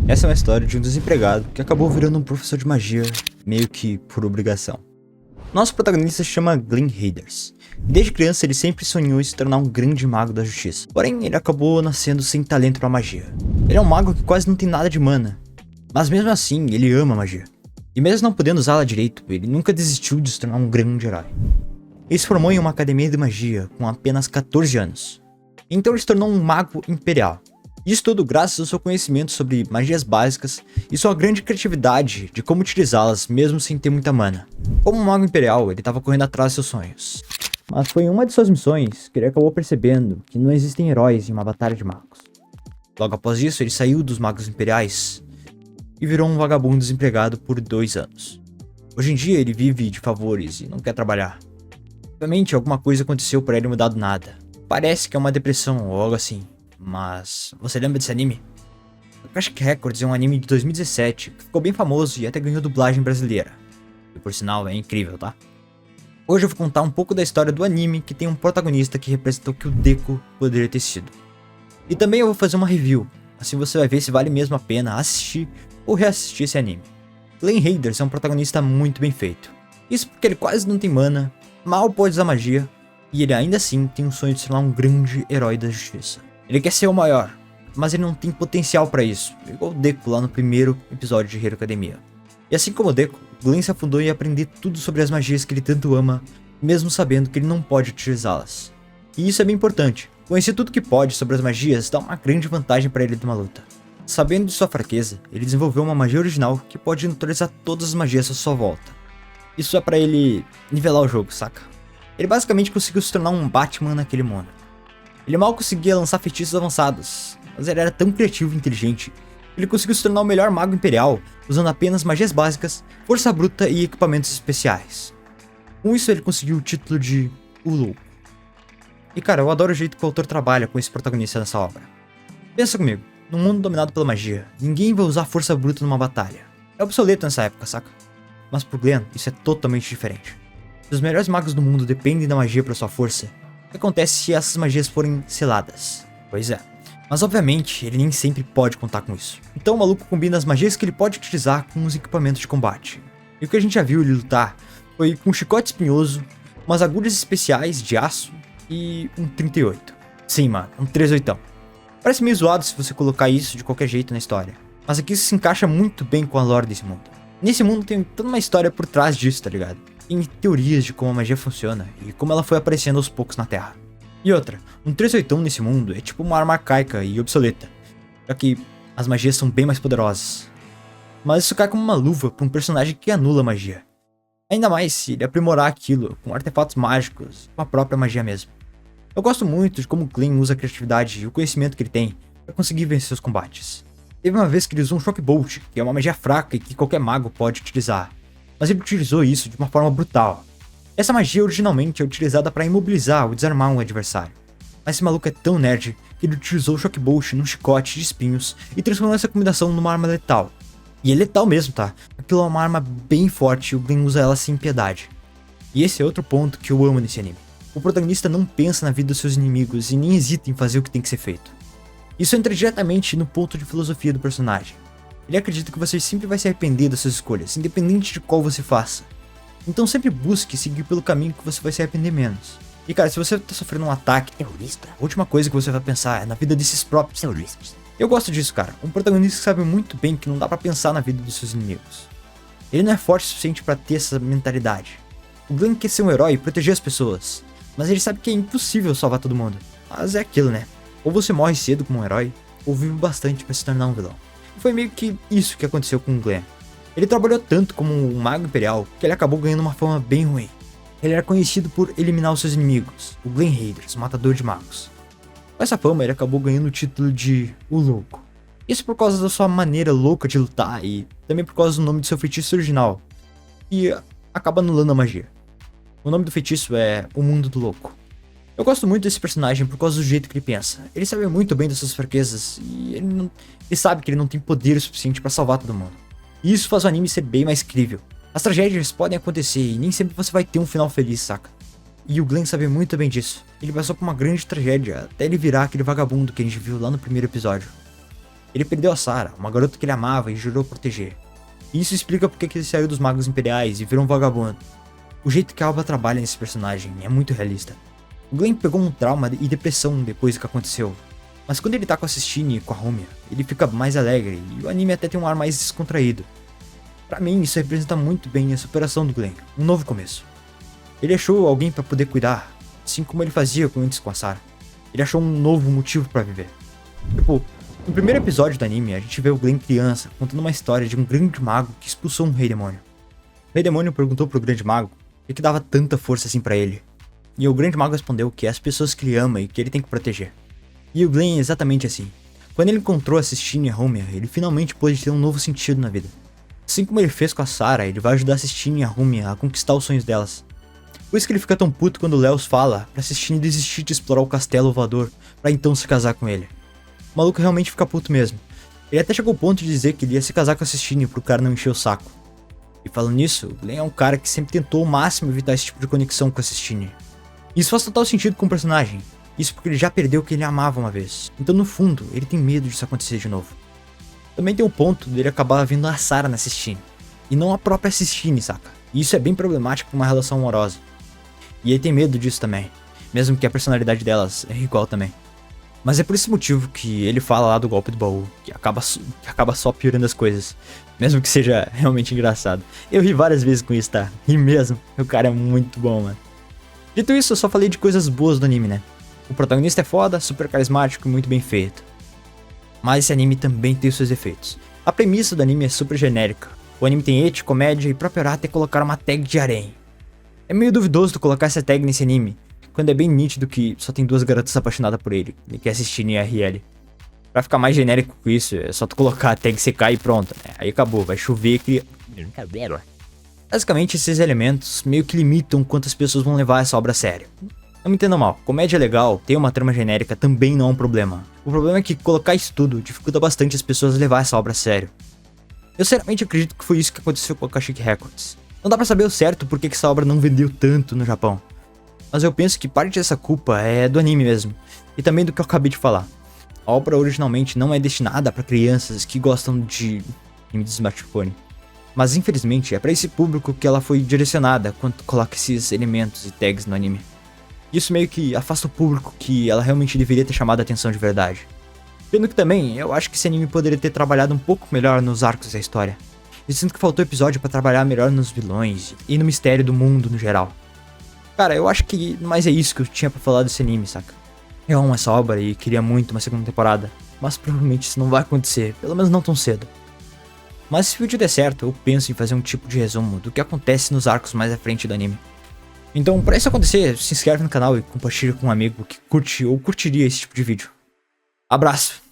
Essa é uma história de um desempregado que acabou virando um professor de magia, meio que por obrigação. Nosso protagonista se chama Glenn Haders, e desde criança ele sempre sonhou em se tornar um grande mago da justiça. Porém, ele acabou nascendo sem talento pra magia. Ele é um mago que quase não tem nada de mana, mas mesmo assim ele ama a magia. E mesmo não podendo usá-la direito, ele nunca desistiu de se tornar um grande herói. Ele se formou em uma academia de magia com apenas 14 anos. Então ele se tornou um mago imperial. Isso tudo graças ao seu conhecimento sobre magias básicas e sua grande criatividade de como utilizá-las mesmo sem ter muita mana. Como um mago imperial, ele estava correndo atrás de seus sonhos. Mas foi em uma de suas missões que ele acabou percebendo que não existem heróis em uma batalha de magos. Logo após isso, ele saiu dos magos imperiais e virou um vagabundo desempregado por 2 anos. Hoje em dia ele vive de favores e não quer trabalhar. Obviamente alguma coisa aconteceu para ele mudar do nada. Parece que é uma depressão ou algo assim. Mas você lembra desse anime? Akashic Records é um anime de 2017 que ficou bem famoso e até ganhou dublagem brasileira. E por sinal é incrível, tá? Hoje eu vou contar um pouco da história do anime que tem um protagonista que representa o que o Deku poderia ter sido. E também eu vou fazer uma review, assim você vai ver se vale mesmo a pena assistir ou reassistir esse anime. Glenn Haders é um protagonista muito bem feito. Isso porque ele quase não tem mana, mal pode usar magia, e ele ainda assim tem um sonho de se tornar um grande herói da justiça. Ele quer ser o maior, mas ele não tem potencial pra isso, igual o Deku lá no primeiro episódio de Hero Academia. E assim como o Deku, Glenn se afundou em aprender tudo sobre as magias que ele tanto ama, mesmo sabendo que ele não pode utilizá-las. E isso é bem importante. Conhecer tudo que pode sobre as magias dá uma grande vantagem pra ele numa luta. Sabendo de sua fraqueza, ele desenvolveu uma magia original que pode neutralizar todas as magias à sua volta. Isso é pra ele nivelar o jogo, saca? Ele basicamente conseguiu se tornar um Batman naquele mundo. Ele mal conseguia lançar feitiços avançados, mas ele era tão criativo e inteligente. Ele conseguiu se tornar o melhor mago imperial, usando apenas magias básicas, força bruta e equipamentos especiais. Com isso ele conseguiu o título de O Louco. E cara, eu adoro o jeito que o autor trabalha com esse protagonista nessa obra. Pensa comigo, num mundo dominado pela magia, ninguém vai usar força bruta numa batalha. É obsoleto nessa época, saca? Mas pro Glenn, isso é totalmente diferente. Se os melhores magos do mundo dependem da magia para sua força, o que acontece se essas magias forem seladas? Pois é. Mas obviamente, ele nem sempre pode contar com isso. Então o maluco combina as magias que ele pode utilizar com os equipamentos de combate. E o que a gente já viu ele lutar foi com um chicote espinhoso, umas agulhas especiais de aço e um 38. Sim, mano, um 38. Parece meio zoado se você colocar isso de qualquer jeito na história. Mas aqui isso se encaixa muito bem com a lore desse mundo. Nesse mundo tem toda uma história por trás disso, tá ligado? Tem teorias de como a magia funciona e como ela foi aparecendo aos poucos na Terra. E outra, um 38 nesse mundo é tipo uma arma arcaica e obsoleta, já que as magias são bem mais poderosas. Mas isso cai como uma luva para um personagem que anula a magia. Ainda mais se ele aprimorar aquilo com artefatos mágicos, com a própria magia mesmo. Eu gosto muito de como Glenn usa a criatividade e o conhecimento que ele tem para conseguir vencer seus combates. Teve uma vez que ele usou um Shock Bolt, que é uma magia fraca e que qualquer mago pode utilizar. Mas ele utilizou isso de uma forma brutal. Essa magia originalmente é utilizada para imobilizar ou desarmar um adversário. Mas esse maluco é tão nerd que ele utilizou o Shock Bolt num chicote de espinhos e transformou essa combinação numa arma letal. E é letal mesmo, tá? Aquilo é uma arma bem forte e o Glenn usa ela sem piedade. E esse é outro ponto que eu amo nesse anime. O protagonista não pensa na vida dos seus inimigos e nem hesita em fazer o que tem que ser feito. Isso entra diretamente no ponto de filosofia do personagem. Ele acredita que você sempre vai se arrepender das suas escolhas, independente de qual você faça. Então sempre busque seguir pelo caminho que você vai se arrepender menos. E cara, se você tá sofrendo um ataque terrorista, a última coisa que você vai pensar é na vida desses próprios terroristas. Eu gosto disso, cara. Um protagonista que sabe muito bem que não dá pra pensar na vida dos seus inimigos. Ele não é forte o suficiente pra ter essa mentalidade. O Glenn quer ser um herói e proteger as pessoas, mas ele sabe que é impossível salvar todo mundo. Mas é aquilo, né? Ou você morre cedo como um herói, ou vive bastante pra se tornar um vilão. E foi meio que isso que aconteceu com o Glenn. Ele trabalhou tanto como um mago imperial que ele acabou ganhando uma fama bem ruim. Ele era conhecido por eliminar os seus inimigos, o Glenn Haders, matador de magos. Com essa fama ele acabou ganhando o título de O Louco. Isso por causa da sua maneira louca de lutar e também por causa do nome do seu feitiço original, que acaba anulando a magia. O nome do feitiço é O Mundo do Louco. Eu gosto muito desse personagem por causa do jeito que ele pensa. Ele sabe muito bem das suas fraquezas e ele sabe que ele não tem poder o suficiente pra salvar todo mundo. E isso faz o anime ser bem mais crível. As tragédias podem acontecer e nem sempre você vai ter um final feliz, saca? E o Glenn sabe muito bem disso. Ele passou por uma grande tragédia até ele virar aquele vagabundo que a gente viu lá no primeiro episódio. Ele perdeu a Sarah, uma garota que ele amava e jurou proteger. E isso explica porque que ele saiu dos Magos Imperiais e virou um vagabundo. O jeito que a Alba trabalha nesse personagem é muito realista. O Glenn pegou um trauma e depressão depois do que aconteceu. Mas quando ele tá com a Sistine e com a Rumia, ele fica mais alegre e o anime até tem um ar mais descontraído. Pra mim, isso representa muito bem a superação do Glenn, um novo começo. Ele achou alguém pra poder cuidar, assim como ele fazia antes com a Sarah. Ele achou um novo motivo pra viver. Tipo, no primeiro episódio do anime, a gente vê o Glenn criança contando uma história de um grande mago que expulsou um rei demônio. O rei demônio perguntou pro grande mago o que dava tanta força assim pra ele. E o grande mago respondeu que é as pessoas que ele ama e que ele tem que proteger. E o Glenn é exatamente assim. Quando ele encontrou a Sistine e a Rumia, ele finalmente pôde ter um novo sentido na vida. Assim como ele fez com a Sarah, ele vai ajudar a Sistine e a Rumia a conquistar os sonhos delas. Por isso que ele fica tão puto quando o Leos fala pra Sistine desistir de explorar o castelo voador pra então se casar com ele. O maluco realmente fica puto mesmo. Ele até chegou ao ponto de dizer que ele ia se casar com a Sistine pro cara não encher o saco. E falando nisso, o Glenn é um cara que sempre tentou ao máximo evitar esse tipo de conexão com a Sistine. Isso faz total sentido com o personagem. Isso porque ele já perdeu o que ele amava uma vez. Então no fundo, ele tem medo disso acontecer de novo. Também tem o ponto dele acabar vendo a Sarah na Sistine. E não a própria Sistine, saca? E isso é bem problemático pra uma relação amorosa. E ele tem medo disso também. Mesmo que a personalidade delas é igual também. Mas é por esse motivo que ele fala lá do golpe do baú, que acaba só piorando as coisas. Mesmo que seja realmente engraçado. Eu ri várias vezes com isso, tá? Ri mesmo. O cara é muito bom, mano. Dito isso, eu só falei de coisas boas do anime, né? O protagonista é foda, super carismático e muito bem feito. Mas esse anime também tem os seus efeitos. A premissa do anime é super genérica. O anime tem eti, comédia e próprio até colocar uma tag de harém. É meio duvidoso tu colocar essa tag nesse anime, quando é bem nítido que só tem duas garotas apaixonadas por ele, que é a Sistine e a RL. Pra ficar mais genérico com isso, é só tu colocar a tag CK e pronto, né? Aí acabou, vai chover e basicamente esses elementos meio que limitam quantas pessoas vão levar essa obra a sério. Não me entenda mal, comédia é legal, ter uma trama genérica também não é um problema. O problema é que colocar isso tudo dificulta bastante as pessoas levar essa obra a sério. Eu sinceramente acredito que foi isso que aconteceu com a Akashic Records. Não dá pra saber o certo porque que essa obra não vendeu tanto no Japão. Mas eu penso que parte dessa culpa é do anime mesmo, e também do que eu acabei de falar. A obra originalmente não é destinada para crianças que gostam de anime de smartphone. Mas infelizmente é para esse público que ela foi direcionada quando coloca esses elementos e tags no anime. Isso meio que afasta o público que ela realmente deveria ter chamado a atenção de verdade. Sendo que também, eu acho que esse anime poderia ter trabalhado um pouco melhor nos arcos da história. Eu sinto que faltou episódio pra trabalhar melhor nos vilões e no mistério do mundo no geral. Cara, eu acho que mais é isso que eu tinha pra falar desse anime, saca? Eu amo essa obra e queria muito uma segunda temporada, mas provavelmente isso não vai acontecer, pelo menos não tão cedo. Mas se o vídeo der certo, eu penso em fazer um tipo de resumo do que acontece nos arcos mais à frente do anime. Então, pra isso acontecer, se inscreve no canal e compartilha com um amigo que curte ou curtiria esse tipo de vídeo. Abraço!